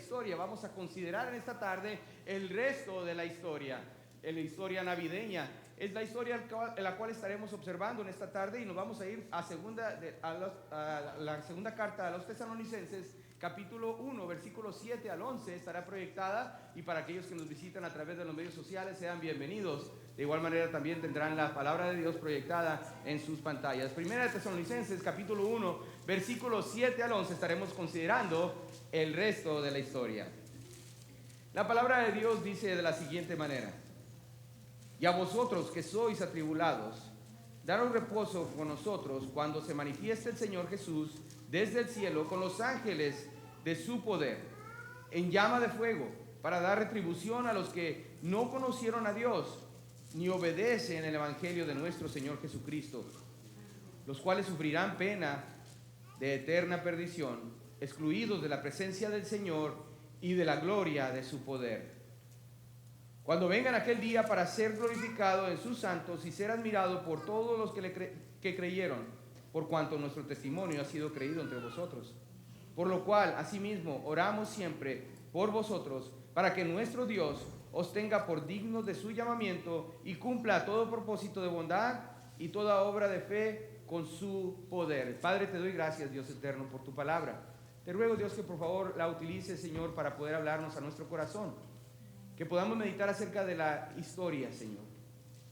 historia. Vamos a considerar en esta tarde el resto de la historia navideña. Es la historia en la cual estaremos observando en esta tarde, y nos vamos a ir a la segunda carta a los Tesalonicenses, capítulo 1, versículos 7 al 11, estará proyectada, y para aquellos que nos visitan a través de los medios sociales, sean bienvenidos. De igual manera también tendrán la palabra de Dios proyectada en sus pantallas. Primera de Tesalonicenses, capítulo 1, versículos 7 al 11, estaremos considerando el resto de la historia. La palabra de Dios dice de la siguiente manera: y a vosotros que sois atribulados, daros reposo con nosotros cuando se manifieste el Señor Jesús desde el cielo con los ángeles de su poder, en llama de fuego, para dar retribución a los que no conocieron a Dios, ni obedecen el evangelio de nuestro Señor Jesucristo, los cuales sufrirán pena de eterna perdición, excluidos de la presencia del Señor y de la gloria de su poder, cuando vengan aquel día para ser glorificado en sus santos y ser admirado por todos los que creyeron, por cuanto nuestro testimonio ha sido creído entre vosotros. Por lo cual, asimismo, oramos siempre por vosotros, para que nuestro Dios os tenga por dignos de su llamamiento y cumpla todo propósito de bondad y toda obra de fe con su poder. Padre, te doy gracias, Dios eterno, por tu palabra. Te ruego, Dios, que por favor la utilices, Señor, para poder hablarnos a nuestro corazón. Que podamos meditar acerca de la historia, Señor,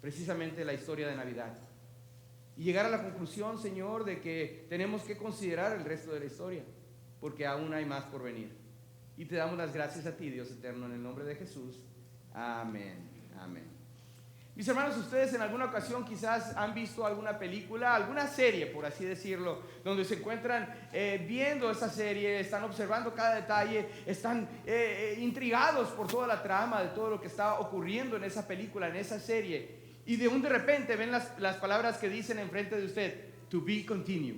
precisamente la historia de Navidad, y llegar a la conclusión, Señor, de que tenemos que considerar el resto de la historia, porque aún hay más por venir. Y te damos las gracias a ti, Dios eterno, en el nombre de Jesús. Amén. Amén. Mis hermanos, ustedes en alguna ocasión quizás han visto alguna película, alguna serie, por así decirlo, donde se encuentran viendo esa serie, están observando cada detalle, están intrigados por toda la trama de todo lo que está ocurriendo en esa película, en esa serie, y de repente ven las palabras que dicen enfrente de usted: to be continued.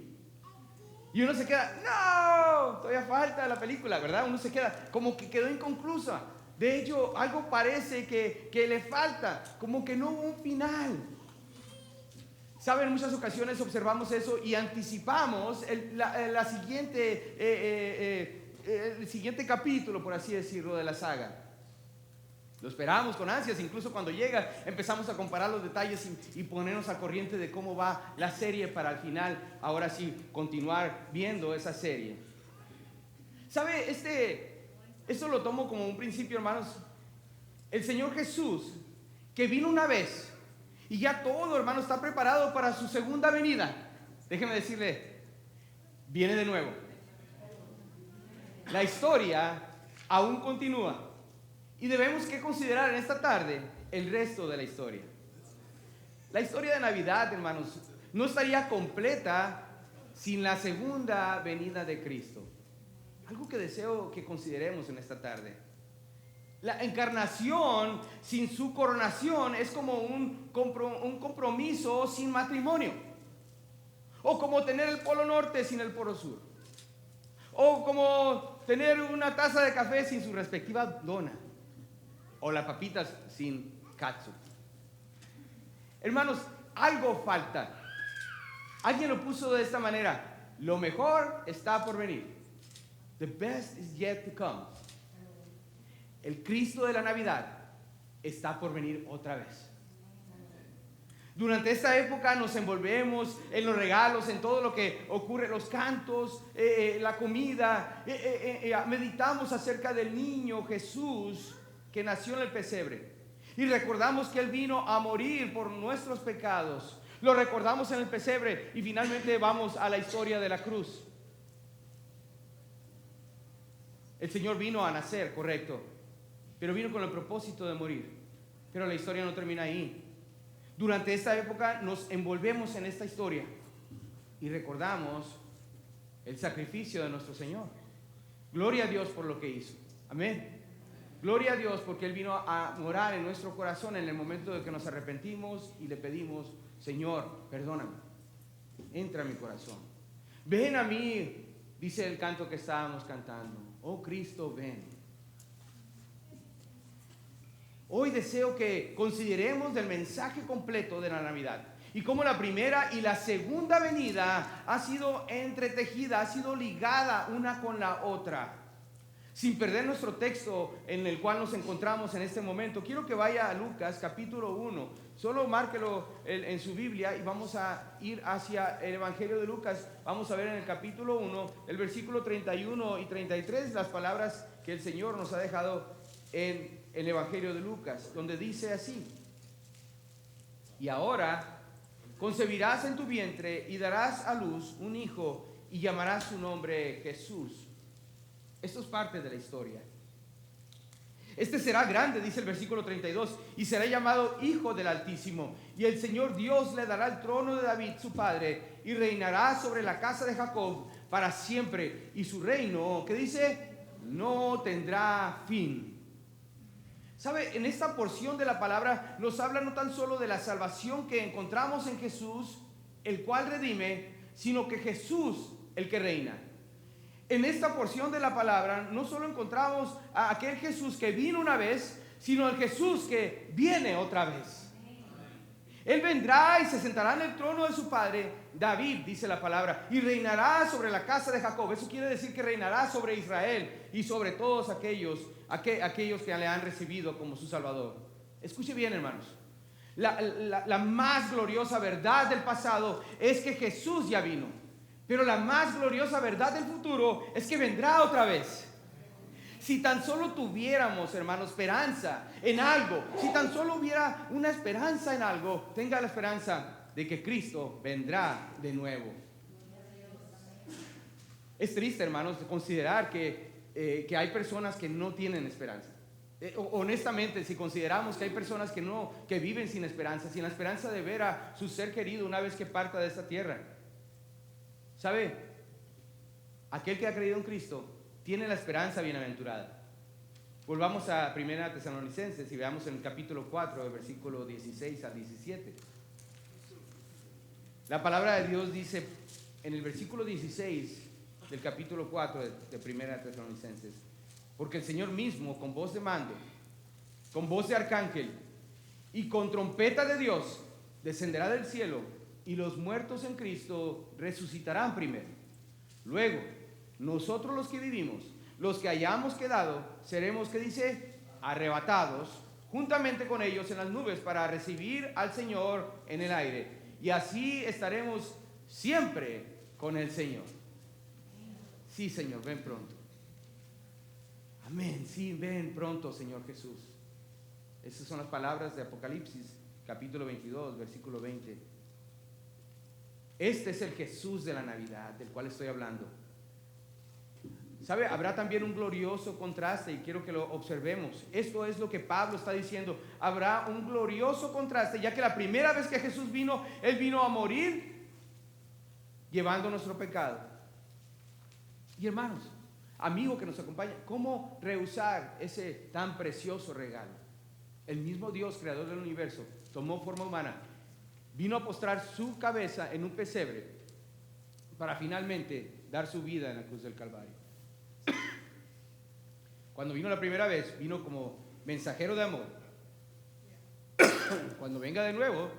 Y uno se queda, no, todavía falta la película, ¿verdad? Uno se queda como que quedó inconclusa. De hecho, algo parece que le falta, como que no hubo un final. ¿Saben? En muchas ocasiones observamos eso y anticipamos el siguiente capítulo, por así decirlo, de la saga. Lo esperamos con ansias, incluso cuando llega empezamos a comparar los detalles y ponernos al corriente de cómo va la serie para al final, ahora sí, continuar viendo esa serie. ¿Sabe? Esto lo tomo como un principio, hermanos. El Señor Jesús, que vino una vez y ya todo, hermano, está preparado para su segunda venida. Déjeme decirle, viene de nuevo. La historia aún continúa y debemos que considerar en esta tarde el resto de la historia. La historia de Navidad, hermanos, no estaría completa sin la segunda venida de Cristo. Algo que deseo que consideremos en esta tarde. La encarnación sin su coronación es como un compromiso sin matrimonio, o como tener el polo norte sin el polo sur, o como tener una taza de café sin su respectiva dona, o las papitas sin catsup. Hermanos, algo falta. Alguien lo puso de esta manera: lo mejor está por venir. The best is yet to come. El Cristo de la Navidad está por venir otra vez. Durante esta época nos envolvemos en los regalos, en todo lo que ocurre, los cantos, la comida, meditamos acerca del niño Jesús que nació en el pesebre, y recordamos que Él vino a morir por nuestros pecados. Lo recordamos en el pesebre y finalmente vamos a la historia de la cruz. El Señor vino a nacer, correcto, pero vino con el propósito de morir. Pero la historia no termina ahí. Durante esta época nos envolvemos en esta historia y recordamos el sacrificio de nuestro Señor. Gloria a Dios por lo que hizo. Amén. Gloria a Dios porque Él vino a morar en nuestro corazón en el momento de que nos arrepentimos y le pedimos: Señor, perdóname, entra en mi corazón. Ven a mí, dice el canto que estábamos cantando. Oh Cristo, ven. Hoy deseo que consideremos el mensaje completo de la Navidad y cómo la primera y la segunda venida ha sido entretejida, ha sido ligada una con la otra. Sin perder nuestro texto en el cual nos encontramos en este momento, quiero que vaya a Lucas capítulo 1. Solo márquelo en su Biblia y vamos a ir hacia el Evangelio de Lucas. Vamos a ver en el capítulo 1, el versículo 31 y 33, las palabras que el Señor nos ha dejado en el Evangelio de Lucas, donde dice así: y ahora concebirás en tu vientre y darás a luz un hijo y llamarás su nombre Jesús. Esto es parte de la historia. Este será grande, dice el versículo 32, y será llamado Hijo del Altísimo. Y el Señor Dios le dará el trono de David, su padre, y reinará sobre la casa de Jacob para siempre. Y su reino, ¿qué dice? No tendrá fin. ¿Sabe? En esta porción de la palabra nos habla no tan solo de la salvación que encontramos en Jesús, el cual redime, sino que Jesús, el que reina. En esta porción de la palabra no solo encontramos a aquel Jesús que vino una vez, sino el Jesús que viene otra vez. Él vendrá y se sentará en el trono de su padre David, dice la palabra, y reinará sobre la casa de Jacob. Eso quiere decir que reinará sobre Israel y sobre todos aquellos que le han recibido como su Salvador. Escuche bien, hermanos. La más gloriosa verdad del pasado es que Jesús ya vino. Pero la más gloriosa verdad del futuro es que vendrá otra vez. Si tan solo tuviéramos, hermanos, esperanza en algo, si tan solo hubiera una esperanza en algo, tenga la esperanza de que Cristo vendrá de nuevo. Es triste, hermanos, considerar que hay personas que no tienen esperanza. Honestamente, si consideramos que hay personas que viven sin esperanza de ver a su ser querido una vez que parta de esta tierra. ¿Sabe? Aquel que ha creído en Cristo tiene la esperanza bienaventurada. Volvamos a 1 Tesalonicenses y veamos en el capítulo 4, el versículo 16 al 17. La palabra de Dios dice en el versículo 16 del capítulo 4 de 1 Tesalonicenses: porque el Señor mismo, con voz de mando, con voz de arcángel y con trompeta de Dios, descenderá del cielo, y los muertos en Cristo resucitarán primero. Luego, nosotros los que vivimos, los que hayamos quedado, seremos, ¿qué dice? Arrebatados juntamente con ellos en las nubes para recibir al Señor en el aire. Y así estaremos siempre con el Señor. Sí, Señor, ven pronto. Amén, sí, ven pronto, Señor Jesús. Esas son las palabras de Apocalipsis, capítulo 22, versículo 20. Este es el Jesús de la Navidad del cual estoy hablando. ¿Sabe? Habrá también un glorioso contraste y quiero que lo observemos. Esto es lo que Pablo está diciendo. Habrá un glorioso contraste, ya que la primera vez que Jesús vino, Él vino a morir llevando nuestro pecado. Y hermanos, amigo que nos acompaña, ¿cómo rehusar ese tan precioso regalo? El mismo Dios, creador del universo, tomó forma humana, vino a postrar su cabeza en un pesebre para finalmente dar su vida en la cruz del Calvario. Cuando vino la primera vez, vino como mensajero de amor. Cuando venga de nuevo,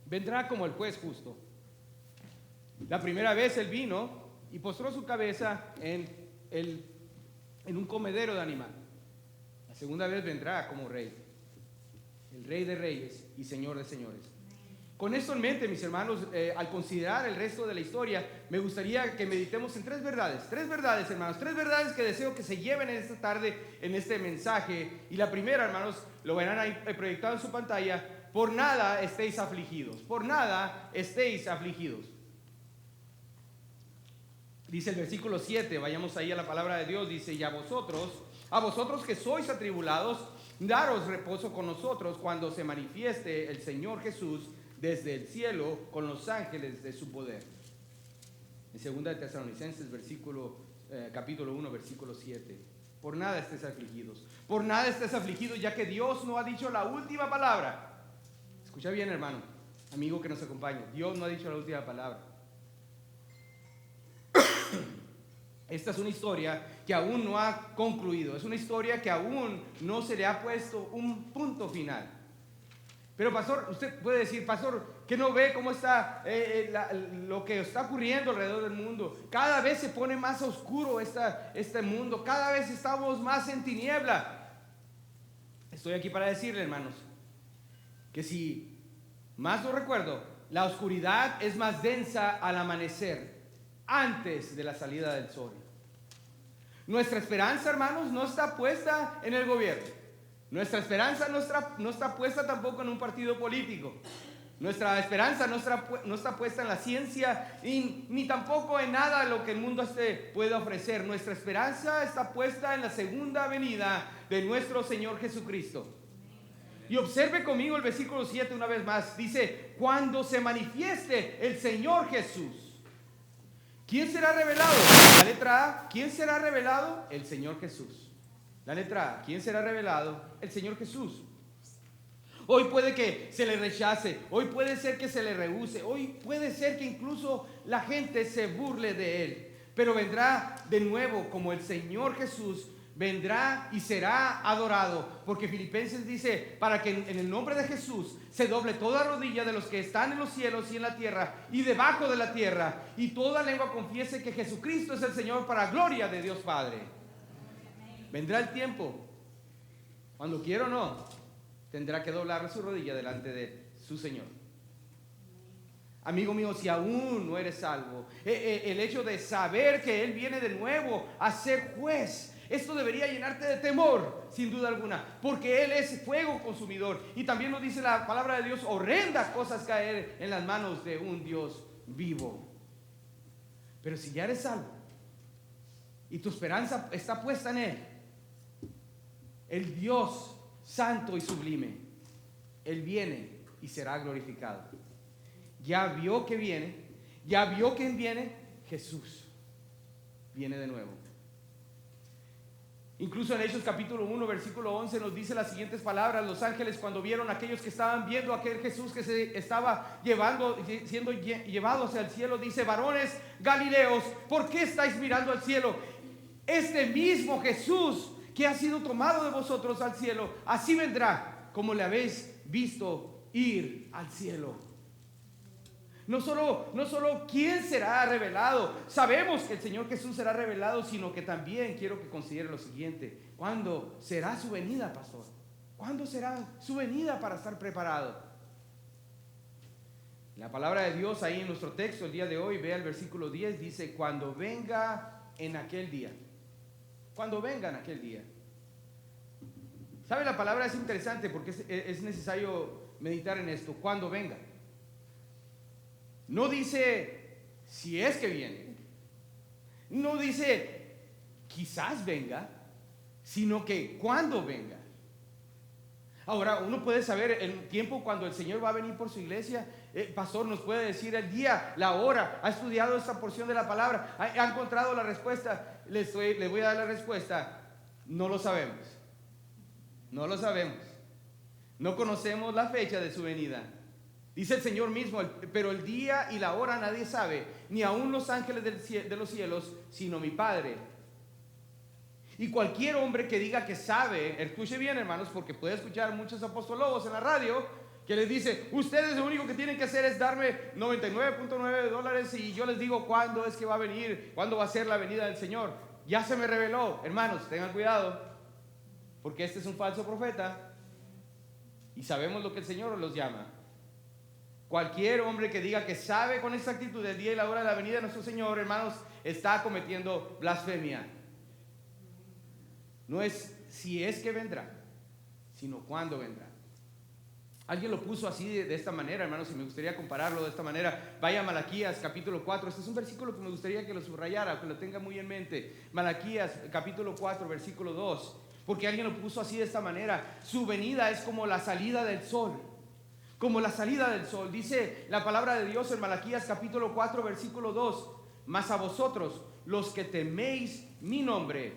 vendrá como el juez justo. La primera vez Él vino y postró su cabeza en un comedero de animal. La segunda vez vendrá como rey, el Rey de reyes y Señor de señores. Con esto en mente, mis hermanos, al considerar el resto de la historia, me gustaría que meditemos en tres verdades, hermanos, tres verdades que deseo que se lleven en esta tarde, en este mensaje. Y la primera, hermanos, lo verán ahí proyectado en su pantalla: por nada estéis afligidos, por nada estéis afligidos. Dice el versículo 7, vayamos ahí a la palabra de Dios, dice: y a vosotros que sois atribulados, daros reposo con nosotros cuando se manifieste el Señor Jesús desde el cielo con los ángeles de su poder. En 2 de Tesalonicenses, capítulo 1, versículo 7. Por nada estés afligidos. Por nada estés afligidos, ya que Dios no ha dicho la última palabra. Escucha bien, hermano, amigo que nos acompaña. Dios no ha dicho la última palabra. Esta es una historia que aún no ha concluido. Es una historia que aún no se le ha puesto un punto final. Pero pastor, usted puede decir, pastor, que no ve cómo está lo que está ocurriendo alrededor del mundo. Cada vez se pone más oscuro este mundo. Cada vez estamos más en tiniebla. Estoy aquí para decirle, hermanos, que si más lo recuerdo, la oscuridad es más densa al amanecer, antes de la salida del sol. Nuestra esperanza, hermanos, no está puesta en el gobierno. Nuestra esperanza no está puesta tampoco en un partido político. Nuestra esperanza no está puesta en la ciencia ni tampoco en nada de lo que el mundo puede ofrecer. Nuestra esperanza está puesta en la segunda venida de nuestro Señor Jesucristo. Y observe conmigo el versículo 7 una vez más. Dice, cuando se manifieste el Señor Jesús. ¿Quién será revelado? La letra A, ¿quién será revelado? El Señor Jesús. La letra A, ¿quién será revelado? El Señor Jesús. Hoy puede que se le rechace, hoy puede ser que se le rehúse, hoy puede ser que incluso la gente se burle de él, pero vendrá de nuevo como el Señor Jesús, vendrá y será adorado, porque Filipenses dice, para que en el nombre de Jesús se doble toda rodilla de los que están en los cielos y en la tierra y debajo de la tierra, y toda lengua confiese que Jesucristo es el Señor, para gloria de Dios Padre. Vendrá el tiempo, cuando quiera o no, tendrá que doblar su rodilla delante de su Señor. Amigo mío, si aún no eres salvo, el hecho de saber que Él viene de nuevo a ser juez, esto debería llenarte de temor, sin duda alguna, porque Él es fuego consumidor. Y también nos dice la palabra de Dios, horrendas cosas caer en las manos de un Dios vivo. Pero si ya eres salvo y tu esperanza está puesta en Él, el Dios santo y sublime, Él viene y será glorificado. Ya vio que viene, ya vio que viene, Jesús viene de nuevo. Incluso en Hechos capítulo 1 versículo 11 nos dice las siguientes palabras. Los ángeles, cuando vieron a aquellos que estaban viendo a aquel Jesús que se estaba siendo llevado hacia el cielo, dice, varones Galileos, ¿por qué estáis mirando al cielo? Este mismo Jesús que ha sido tomado de vosotros al cielo, así vendrá como le habéis visto ir al cielo. No solo quién será revelado, sabemos que el Señor Jesús será revelado, sino que también quiero que considere lo siguiente: ¿cuándo será su venida, pastor? ¿Cuándo será su venida para estar preparado? La palabra de Dios ahí en nuestro texto el día de hoy, vea el versículo 10, dice, cuando venga en aquel día. Cuando venga en aquel día. ¿Sabe? La palabra es interesante porque es necesario meditar en esto. Cuando venga. No dice si es que viene. No dice quizás venga, sino que cuando venga. Ahora, uno puede saber el tiempo cuando el Señor va a venir por su iglesia. Pastor, nos puede decir el día, la hora. ¿Ha estudiado esta porción de la palabra? ¿Ha encontrado la respuesta? Le voy a dar la respuesta. No lo sabemos. No lo sabemos. No conocemos la fecha de su venida. Dice el Señor mismo, pero el día y la hora nadie sabe, ni aun los ángeles de los cielos, sino mi Padre. Y cualquier hombre que diga que sabe, escuche bien, hermanos, porque puede escuchar muchos apostólogos en la radio que les dice, ustedes lo único que tienen que hacer es darme $99.9 y yo les digo cuándo es que va a venir, cuándo va a ser la venida del Señor. Ya se me reveló. Hermanos, tengan cuidado, porque este es un falso profeta y sabemos lo que el Señor los llama. Cualquier hombre que diga que sabe con exactitud el día y la hora de la venida de nuestro Señor, hermanos, está cometiendo blasfemia. No es si es que vendrá, sino cuándo vendrá. Alguien lo puso así de esta manera, hermanos, y me gustaría compararlo de esta manera. Vaya a Malaquías capítulo 4. Este es un versículo que me gustaría que lo subrayara, que lo tenga muy en mente. Malaquías capítulo 4 versículo 2. Porque alguien lo puso así de esta manera: su venida es como la salida del sol. Como la salida del sol. Dice la palabra de Dios en Malaquías capítulo 4 versículo 2: mas a vosotros, los que teméis mi nombre,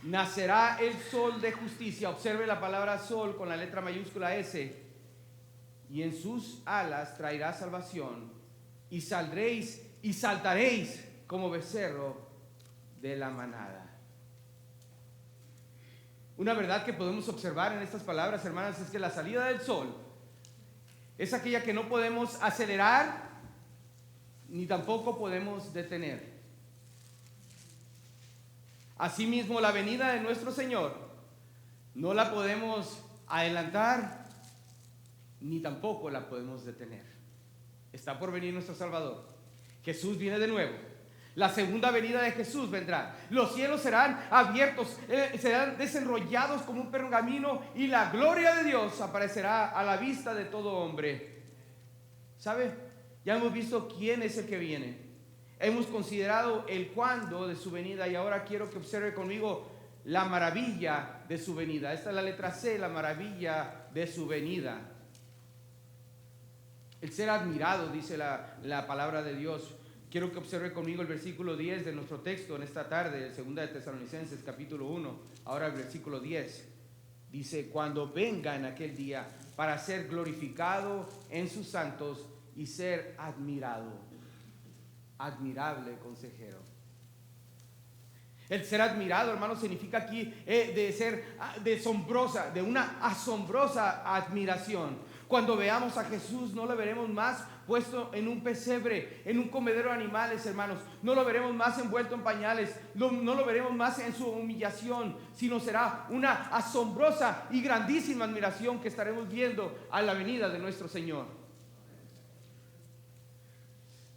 nacerá el sol de justicia. Observe la palabra sol con la letra mayúscula S. Y en sus alas traerá salvación, y saldréis y saltaréis como becerro de la manada. Una verdad que podemos observar en estas palabras, hermanas, es que la salida del sol Es aquella que no podemos acelerar ni tampoco podemos detener. Asimismo, la venida de nuestro Señor no la podemos adelantar ni tampoco la podemos detener. Está por venir nuestro Salvador. Jesús viene de nuevo. La segunda venida de Jesús vendrá. Los cielos serán abiertos, serán desenrollados como un pergamino y la gloria de Dios aparecerá a la vista de todo hombre. ¿Sabe? Ya hemos visto quién es el que viene. Hemos considerado el cuándo de su venida y ahora quiero que observe conmigo la maravilla de su venida. Esta es la letra C, la maravilla de su venida. El ser admirado, dice la palabra de Dios. Quiero que observe conmigo el versículo 10 de nuestro texto en esta tarde, segunda de Tesalonicenses, capítulo 1. Ahora el versículo 10. Dice, cuando venga en aquel día para ser glorificado en sus santos y ser admirado. Admirable consejero. El ser admirado, hermano, significa aquí de una asombrosa admiración. Cuando veamos a Jesús no lo veremos más puesto en un pesebre, en un comedero de animales, hermanos. No lo veremos más envuelto en pañales, no lo veremos más en su humillación, sino será una asombrosa y grandísima admiración que estaremos viendo a la venida de nuestro Señor.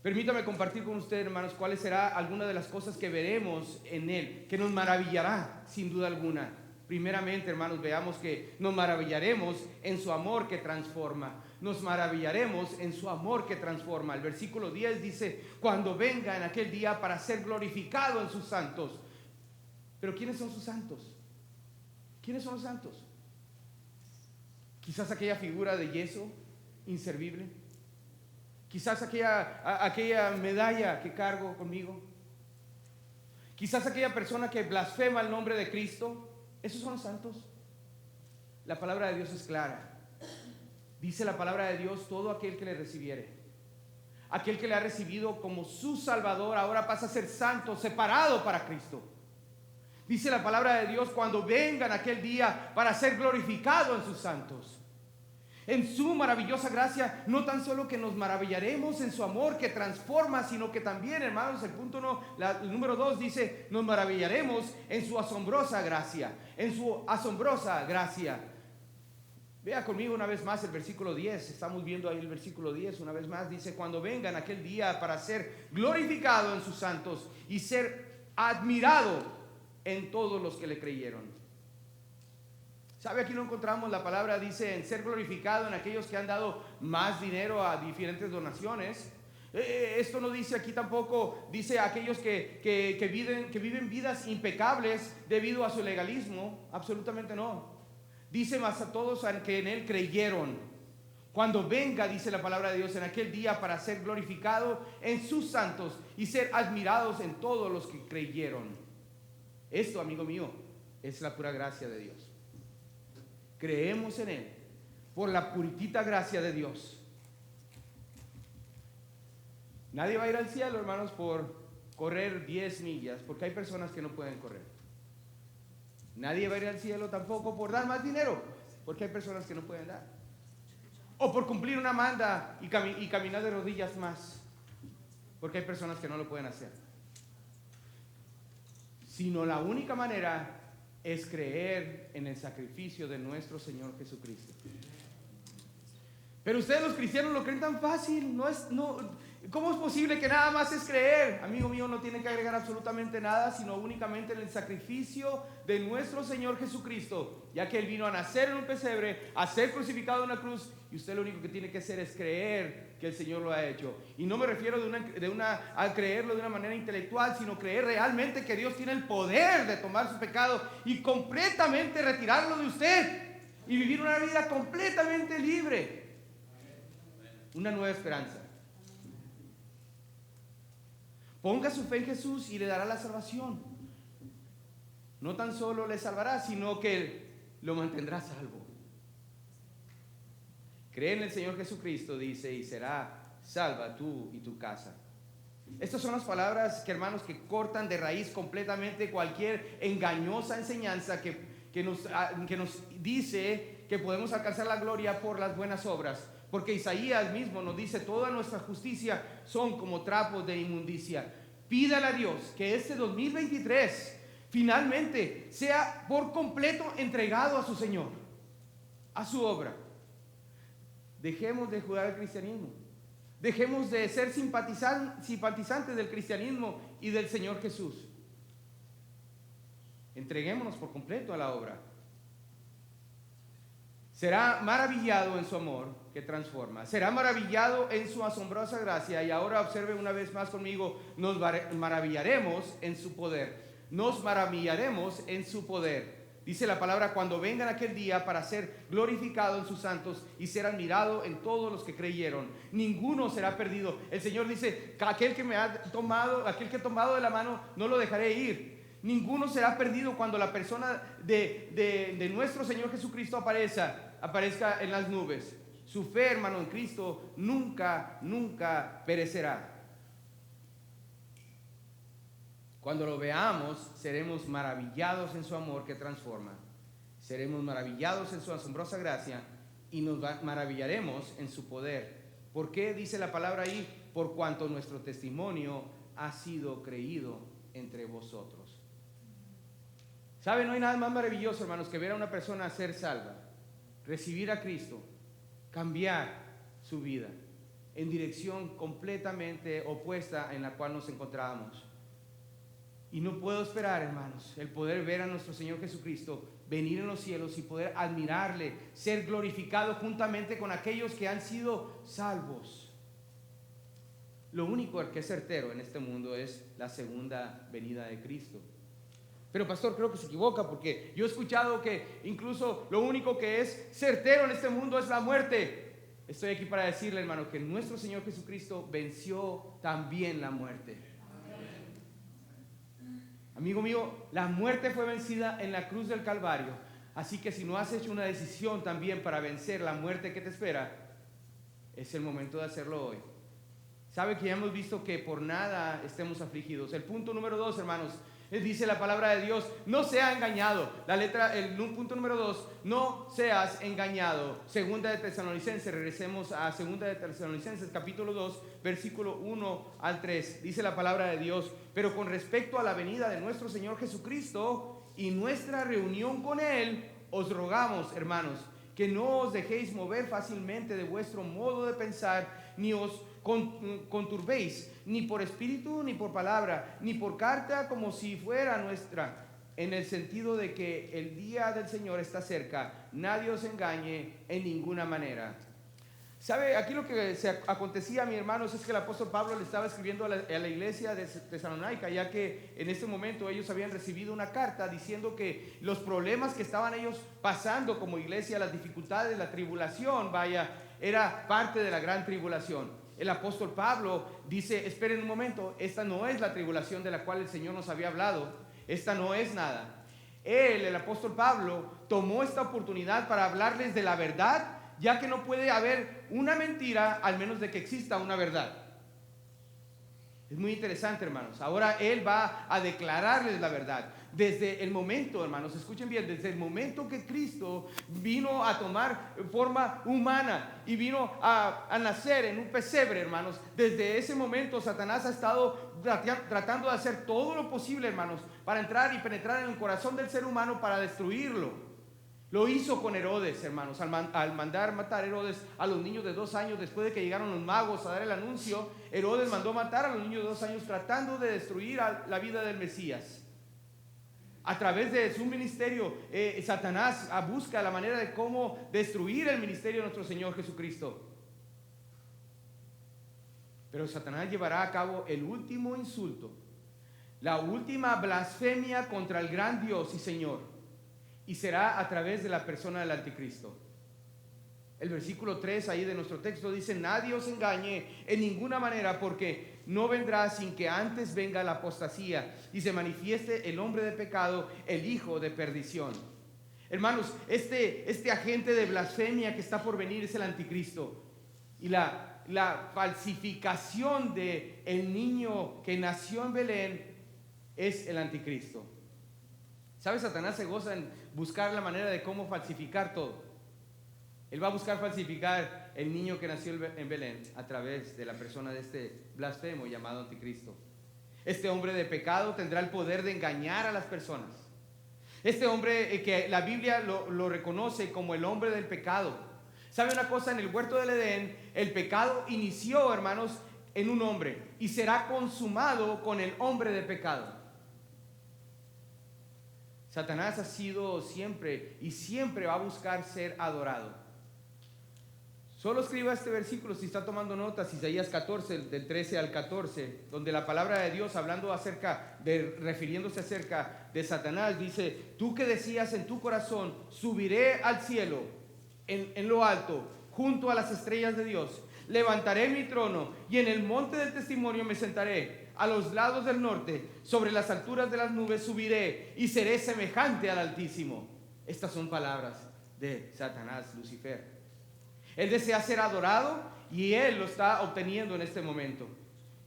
Permítame compartir con ustedes, hermanos, cuáles serán algunas de las cosas que veremos en Él, que nos maravillará sin duda alguna. Primeramente, hermanos, veamos que nos maravillaremos en su amor que transforma. Nos maravillaremos en su amor que transforma. El versículo 10 dice, cuando venga en aquel día para ser glorificado en sus santos. Pero ¿quiénes son sus santos? ¿Quiénes son los santos? Quizás aquella figura de yeso inservible. Quizás aquella medalla que cargo conmigo. Quizás aquella persona que blasfema el nombre de Cristo. Esos son los santos. La palabra de Dios es clara. Dice la palabra de Dios, todo aquel que le recibiere, aquel que le ha recibido como su Salvador, ahora pasa a ser santo, separado para Cristo. Dice la palabra de Dios, cuando vengan aquel día para ser glorificado en sus santos. En su maravillosa gracia, no tan solo que nos maravillaremos en su amor que transforma, sino que también, hermanos, el número 2 dice, nos maravillaremos en su asombrosa gracia, en su asombrosa gracia. Vea conmigo una vez más el versículo 10, estamos viendo ahí el versículo 10 una vez más, dice, cuando vengan aquel día para ser glorificado en sus santos y ser admirado en todos los que le creyeron. ¿Sabe? Aquí no encontramos la palabra, dice, en ser glorificado en aquellos que han dado más dinero a diferentes donaciones. Esto no dice aquí tampoco, dice aquellos que viven vidas impecables debido a su legalismo. Absolutamente no. Dice más a todos que en Él creyeron. Cuando venga, dice la palabra de Dios, en aquel día para ser glorificado en sus santos y ser admirados en todos los que creyeron. Esto, amigo mío, es la pura gracia de Dios. Creemos en Él por la puritita gracia de Dios. Nadie va a ir al cielo, hermanos, por correr 10 millas, porque hay personas que no pueden correr. Nadie va a ir al cielo tampoco por dar más dinero, porque hay personas que no pueden dar. O por cumplir una manda y caminar de rodillas más, porque hay personas que no lo pueden hacer. Sino la única manera es creer en el sacrificio de nuestro Señor Jesucristo. Pero ustedes los cristianos lo creen tan fácil. ¿Cómo es posible que nada más es creer? Amigo mío, no tiene que agregar absolutamente nada, sino únicamente en el sacrificio de nuestro Señor Jesucristo, ya que Él vino a nacer en un pesebre, a ser crucificado en una cruz, y usted lo único que tiene que hacer es creer que el Señor lo ha hecho. Y no me refiero a creerlo de una manera intelectual, sino creer realmente que Dios tiene el poder de tomar su pecado y completamente retirarlo de usted y vivir una vida completamente libre. Una nueva esperanza. Ponga su fe en Jesús y le dará la salvación. No tan solo le salvará, sino que lo mantendrá salvo. Cree en el Señor Jesucristo, dice, y será salva tú y tu casa. Estas son las palabras, hermanos, que cortan de raíz completamente cualquier engañosa enseñanza que nos dice que podemos alcanzar la gloria por las buenas obras. porque Isaías mismo nos dice: toda nuestra justicia son como trapos de inmundicia. Pídale a Dios que este 2023 finalmente sea por completo entregado a su Señor, a su obra. Dejemos de jugar al cristianismo. Dejemos de ser simpatizantes del cristianismo y del Señor Jesús. Entreguémonos por completo a la obra. Será maravillado en su amor que transforma. Será maravillado en su asombrosa gracia. Y ahora observe una vez más conmigo: nos maravillaremos en su poder. Nos maravillaremos en su poder. Dice la palabra: cuando vengan aquel día para ser glorificado en sus santos y ser admirado en todos los que creyeron. Ninguno será perdido. El Señor dice: aquel que he tomado de la mano, no lo dejaré ir. Ninguno será perdido cuando la persona de nuestro Señor Jesucristo aparezca en las nubes. Su fe, hermano, en Cristo nunca perecerá. Cuando lo veamos, seremos maravillados en su amor que transforma. Seremos maravillados en su asombrosa gracia y nos maravillaremos en su poder. ¿Por qué dice la palabra ahí? Por cuanto nuestro testimonio ha sido creído entre vosotros. ¿Sabe? No hay nada más maravilloso, hermanos, que ver a una persona ser salva, recibir a Cristo, cambiar su vida en dirección completamente opuesta en la cual nos encontrábamos. Y no puedo esperar, hermanos, el poder ver a nuestro Señor Jesucristo venir en los cielos y poder admirarle, ser glorificado juntamente con aquellos que han sido salvos. Lo único que es certero en este mundo es la segunda venida de Cristo. Pero pastor, creo que se equivoca, porque yo he escuchado que incluso lo único que es certero en este mundo es la muerte. Estoy aquí para decirle, hermano, que nuestro Señor Jesucristo venció también la muerte. Amigo mío, la muerte fue vencida en la cruz del Calvario. Así que si no has hecho una decisión también para vencer la muerte que te espera, es el momento de hacerlo hoy. Sabe que ya hemos visto que por nada estemos afligidos. El punto número 2, hermanos, dice la palabra de Dios: no sea engañado. El punto número 2, no seas engañado. Segunda de Tesalonicenses, regresemos a Segunda de Tesalonicenses, capítulo 2, versículo 1 al 3. Dice la palabra de Dios: pero con respecto a la venida de nuestro Señor Jesucristo y nuestra reunión con Él, os rogamos, hermanos, que no os dejéis mover fácilmente de vuestro modo de pensar, ni os conturbéis, ni por espíritu, ni por palabra, ni por carta, como si fuera nuestra, en el sentido de que el día del Señor está cerca. Nadie os engañe en ninguna manera. ¿Sabe? Aquí lo que acontecía, mis hermanos, es que el apóstol Pablo le estaba escribiendo a la iglesia de Tesalónica, ya que en este momento ellos habían recibido una carta diciendo que los problemas que estaban ellos pasando como iglesia, las dificultades, la tribulación, era parte de la gran tribulación. El apóstol Pablo dice: esperen un momento, esta no es la tribulación de la cual el Señor nos había hablado. Esta no es nada. El apóstol Pablo, tomó esta oportunidad para hablarles de la verdad, ya que no puede haber una mentira al menos de que exista una verdad. Es muy interesante, hermanos. Ahora él va a declararles la verdad. Desde el momento, hermanos, escuchen bien, desde el momento que Cristo vino a tomar forma humana y vino a nacer en un pesebre, hermanos, desde ese momento Satanás ha estado tratando de hacer todo lo posible, hermanos, para entrar y penetrar en el corazón del ser humano para destruirlo. Lo hizo con Herodes, hermanos, al mandar matar a Herodes a los niños de 2 años. Después de que llegaron los magos a dar el anuncio, Herodes mandó matar a los niños de 2 años, tratando de destruir la vida del Mesías. A través de su ministerio, Satanás busca la manera de cómo destruir el ministerio de nuestro Señor Jesucristo. Pero Satanás llevará a cabo el último insulto, la última blasfemia contra el gran Dios y Señor. Y será a través de la persona del anticristo. El versículo 3 ahí de nuestro texto dice: nadie os engañe en ninguna manera, porque no vendrá sin que antes venga la apostasía y se manifieste el hombre de pecado, el hijo de perdición. Hermanos, este agente de blasfemia que está por venir es el anticristo. Y la falsificación de el niño que nació en Belén es el anticristo. ¿Sabe? Satanás se goza en buscar la manera de cómo falsificar todo. Él va a buscar falsificar el niño que nació en Belén a través de la persona de este blasfemo llamado Anticristo. Este hombre de pecado tendrá el poder de engañar a las personas. Este hombre que la Biblia lo reconoce como el hombre del pecado. ¿Sabe una cosa? En el huerto del Edén, el pecado inició, hermanos, en un hombre y será consumado con el hombre de pecado. Satanás ha sido siempre y siempre va a buscar ser adorado. Solo escriba este versículo si está tomando notas, Isaías 14, del 13 al 14, donde la palabra de Dios, refiriéndose acerca de Satanás, dice: tú que decías en tu corazón, subiré al cielo, en lo alto, junto a las estrellas de Dios, levantaré mi trono y en el monte del testimonio me sentaré, a los lados del norte, sobre las alturas de las nubes subiré y seré semejante al Altísimo. Estas son palabras de Satanás, Lucifer. Él desea ser adorado y él lo está obteniendo en este momento.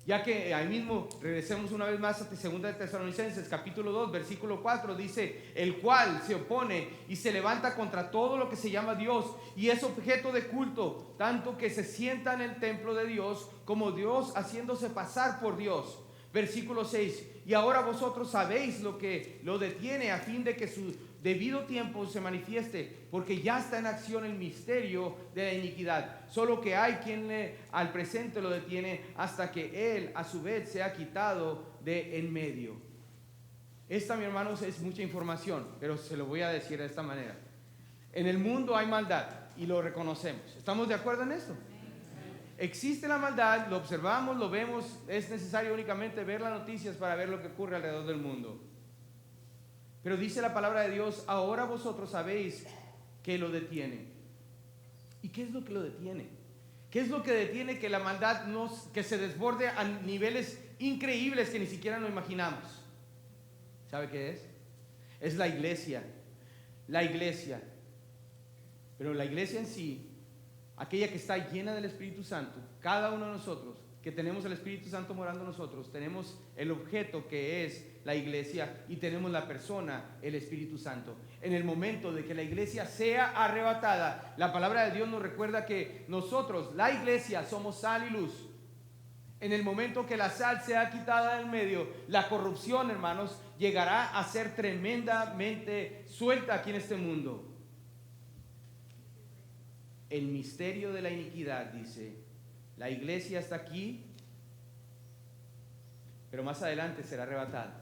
Ya que ahí mismo, regresemos una vez más a 2 de Tesalonicenses, capítulo 2, versículo 4, dice: el cual se opone y se levanta contra todo lo que se llama Dios y es objeto de culto, tanto que se sienta en el templo de Dios como Dios, haciéndose pasar por Dios. Versículo 6: y ahora vosotros sabéis lo que lo detiene, a fin de que su debido tiempo se manifieste, porque ya está en acción el misterio de la iniquidad. Solo que hay quien al presente lo detiene hasta que él a su vez sea quitado de en medio. Esta, mi hermanos, es mucha información, pero se lo voy a decir de esta manera. En el mundo hay maldad y lo reconocemos. ¿Estamos de acuerdo en esto? Existe la maldad, lo observamos, lo vemos. Es necesario únicamente ver las noticias para ver lo que ocurre alrededor del mundo. Pero dice la palabra de Dios: ahora vosotros sabéis que lo detiene. ¿Y qué es lo que lo detiene? ¿Qué es lo que detiene que la maldad que se desborde a niveles increíbles que ni siquiera nos imaginamos? ¿Sabe qué es? Es la iglesia. La iglesia. Pero la iglesia en sí, aquella que está llena del Espíritu Santo, cada uno de nosotros que tenemos el Espíritu Santo morando en nosotros, tenemos el objeto que es la iglesia y tenemos la persona, el Espíritu Santo. En el momento de que la iglesia sea arrebatada, la palabra de Dios nos recuerda que nosotros, la iglesia, somos sal y luz. En el momento que la sal sea quitada del medio, la corrupción, hermanos, llegará a ser tremendamente suelta aquí en este mundo. El misterio de la iniquidad, dice: la iglesia está aquí, pero más adelante será arrebatada.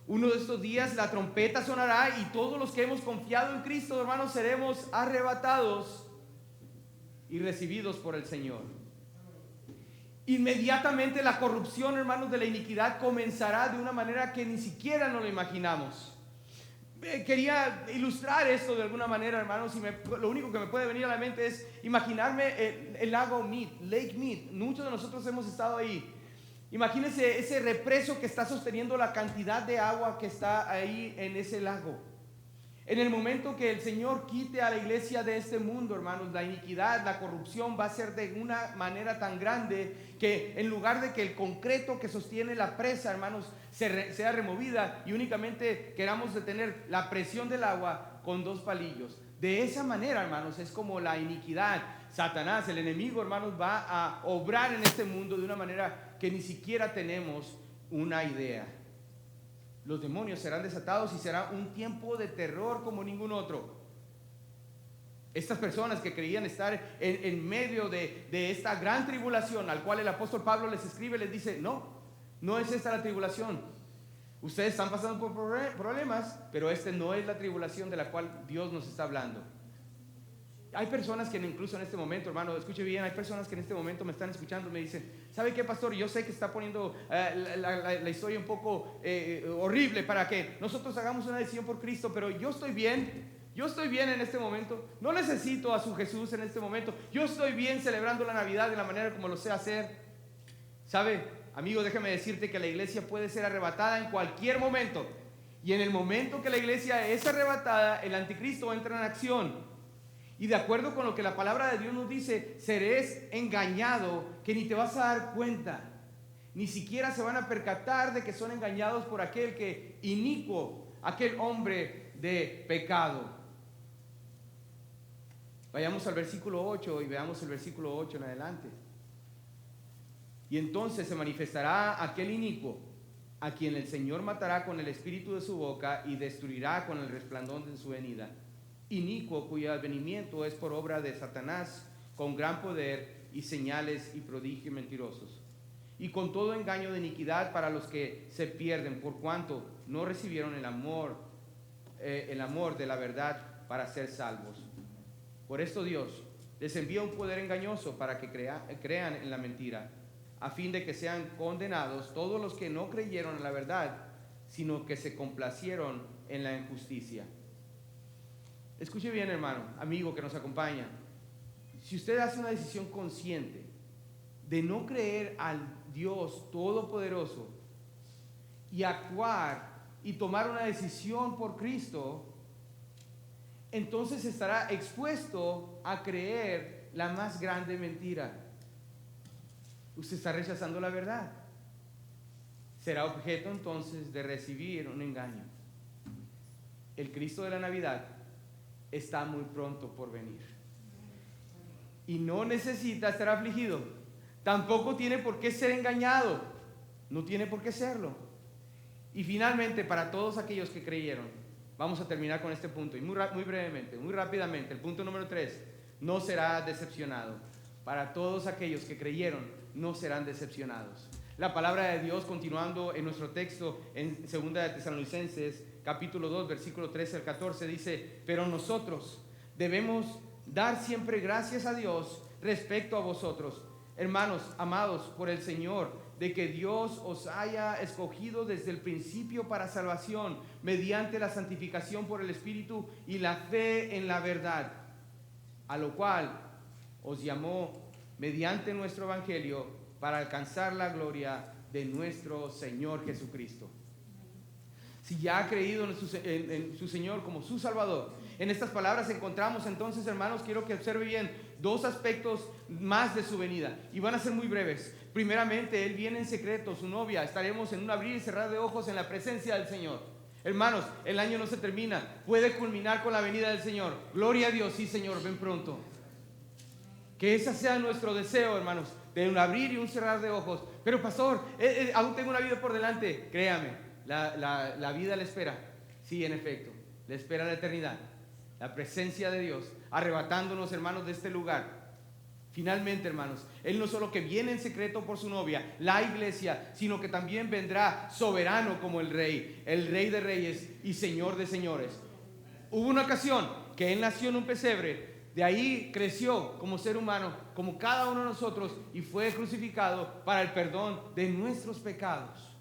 Uno de estos días la trompeta sonará y todos los que hemos confiado en Cristo, hermanos, seremos arrebatados y recibidos por el Señor. Inmediatamente la corrupción, hermanos, de la iniquidad comenzará de una manera que ni siquiera nos lo imaginamos. Quería ilustrar esto de alguna manera, hermanos, y lo único que me puede venir a la mente es imaginarme el lago Mead, Lake Mead. Muchos de nosotros hemos estado ahí. Imagínense ese represo que está sosteniendo la cantidad de agua que está ahí en ese lago. En el momento que el Señor quite a la iglesia de este mundo, hermanos, la iniquidad, la corrupción va a ser de una manera tan grande que en lugar de que el concreto que sostiene la presa, hermanos, sea removida y únicamente queramos detener la presión del agua con 2 palillos. De esa manera, hermanos, es como la iniquidad, Satanás, el enemigo, hermanos, va a obrar en este mundo de una manera que ni siquiera tenemos una idea. Los demonios serán desatados y será un tiempo de terror como ningún otro. Estas personas que creían estar en medio de esta gran tribulación, al cual el apóstol Pablo les escribe, les dice: no es esta la tribulación. Ustedes están pasando por problemas, pero esta no es la tribulación de la cual Dios nos está hablando. Hay personas que incluso en este momento, hermano, escuche bien, hay personas que en este momento me están escuchando y me dicen: ¿sabe qué, pastor? Yo sé que está poniendo la historia un poco horrible para que nosotros hagamos una decisión por Cristo, pero yo estoy bien en este momento, no necesito a su Jesús en este momento, yo estoy bien celebrando la Navidad de la manera como lo sé hacer. ¿Sabe, amigo? Déjame decirte que la iglesia puede ser arrebatada en cualquier momento, y en el momento que la iglesia es arrebatada, el anticristo entra en acción. Y de acuerdo con lo que la palabra de Dios nos dice, serás engañado que ni te vas a dar cuenta. Ni siquiera se van a percatar de que son engañados por aquel que inicuo, aquel hombre de pecado. Vayamos al versículo 8 y veamos el versículo 8 en adelante. Y entonces se manifestará aquel inicuo, a quien el Señor matará con el espíritu de su boca y destruirá con el resplandor de su venida. Inicuo, cuyo advenimiento es por obra de Satanás, con gran poder y señales y prodigios mentirosos, y con todo engaño de iniquidad para los que se pierden, por cuanto no recibieron el amor de la verdad para ser salvos. Por esto Dios les envía un poder engañoso para que crean en la mentira, a fin de que sean condenados todos los que no creyeron en la verdad, sino que se complacieron en la injusticia. Escuche bien, hermano, amigo que nos acompaña. Si usted hace una decisión consciente de no creer al Dios Todopoderoso y actuar y tomar una decisión por Cristo, entonces estará expuesto a creer la más grande mentira. Usted está rechazando la verdad. Será objeto entonces de recibir un engaño. El Cristo de la Navidad está muy pronto por venir. Y no necesita estar afligido. Tampoco tiene por qué ser engañado. No tiene por qué serlo. Y finalmente, para todos aquellos que creyeron, vamos a terminar con este punto. Y muy brevemente, muy rápidamente, el punto número 3, no será decepcionado. Para todos aquellos que creyeron, no serán decepcionados. La palabra de Dios, continuando en nuestro texto en 2 de Tesalonicenses, capítulo 2, versículo 13 al 14, dice: pero nosotros debemos dar siempre gracias a Dios respecto a vosotros, hermanos amados por el Señor, de que Dios os haya escogido desde el principio para salvación, mediante la santificación por el Espíritu y la fe en la verdad, a lo cual os llamó mediante nuestro evangelio para alcanzar la gloria de nuestro Señor Jesucristo. Si ya ha creído en su Señor como su Salvador, en estas palabras encontramos entonces, hermanos, quiero que observe bien dos aspectos más de su venida, y van a ser muy breves. Primeramente, Él viene en secreto, su novia, estaremos en un abrir y cerrar de ojos en la presencia del Señor. Hermanos, el año no se termina, puede culminar con la venida del Señor. Gloria a Dios, sí Señor, ven pronto. Que ese sea nuestro deseo, hermanos, de un abrir y un cerrar de ojos. Pero pastor, aún tengo una vida por delante. Créame, la vida le espera. Sí, en efecto, le espera la eternidad, la presencia de Dios, arrebatándonos, hermanos, de este lugar. Finalmente, hermanos, Él no solo que viene en secreto por su novia, la iglesia, sino que también vendrá soberano como el Rey de reyes y Señor de señores. Hubo una ocasión que Él nació en un pesebre. De ahí creció como ser humano, como cada uno de nosotros, y fue crucificado para el perdón de nuestros pecados.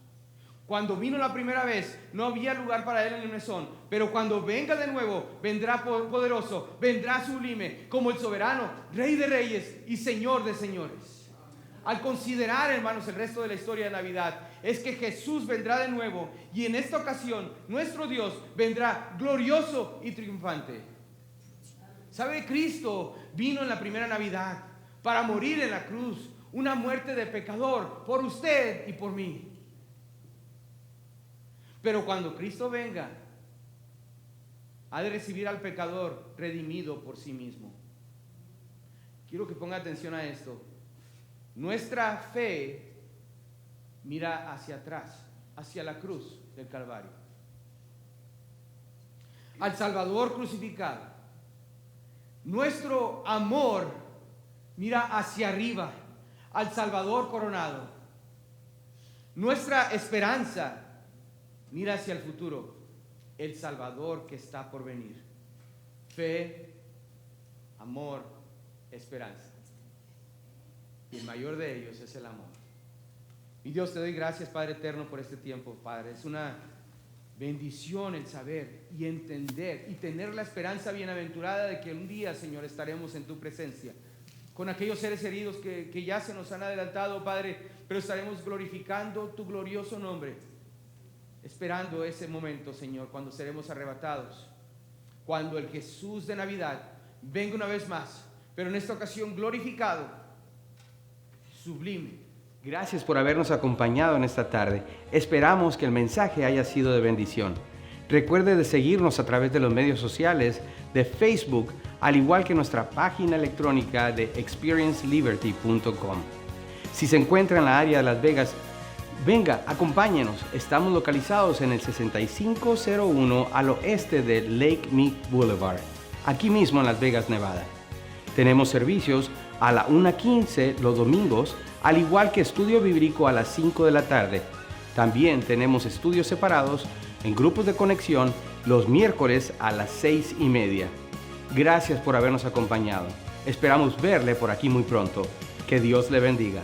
Cuando vino la primera vez, no había lugar para Él en el mesón, pero cuando venga de nuevo, vendrá poderoso, vendrá sublime, como el soberano, Rey de reyes y Señor de señores. Al considerar, hermanos, el resto de la historia de Navidad, es que Jesús vendrá de nuevo, y en esta ocasión, nuestro Dios vendrá glorioso y triunfante. ¿Sabe? Cristo vino en la primera Navidad para morir en la cruz, una muerte de pecador por usted y por mí. Pero cuando Cristo venga, ha de recibir al pecador redimido por sí mismo. Quiero que ponga atención a esto. Nuestra fe mira hacia atrás, hacia la cruz del Calvario, al Salvador crucificado. Nuestro amor mira hacia arriba, al Salvador coronado. Nuestra esperanza mira hacia el futuro, el Salvador que está por venir. Fe, amor, esperanza. Y el mayor de ellos es el amor. Y Dios, te doy gracias, Padre eterno, por este tiempo, Padre. Es una bendición el saber y entender y tener la esperanza bienaventurada de que un día, Señor, estaremos en tu presencia con aquellos seres heridos que ya se nos han adelantado, Padre, pero estaremos glorificando tu glorioso nombre, esperando ese momento, Señor, cuando seremos arrebatados, cuando el Jesús de Navidad venga una vez más, pero en esta ocasión glorificado, sublime. Gracias por habernos acompañado en esta tarde. Esperamos que el mensaje haya sido de bendición. Recuerde de seguirnos a través de los medios sociales de Facebook, al igual que nuestra página electrónica de experienceliberty.com. Si se encuentra en la área de Las Vegas, venga, acompáñenos. Estamos localizados en el 6501 al oeste de Lake Mead Boulevard, aquí mismo en Las Vegas, Nevada. Tenemos servicios a la 1:15 los domingos, al igual que estudio bíblico a las 5 de la tarde. También tenemos estudios separados en grupos de conexión los miércoles a las 6:30. Gracias por habernos acompañado. Esperamos verle por aquí muy pronto. Que Dios le bendiga.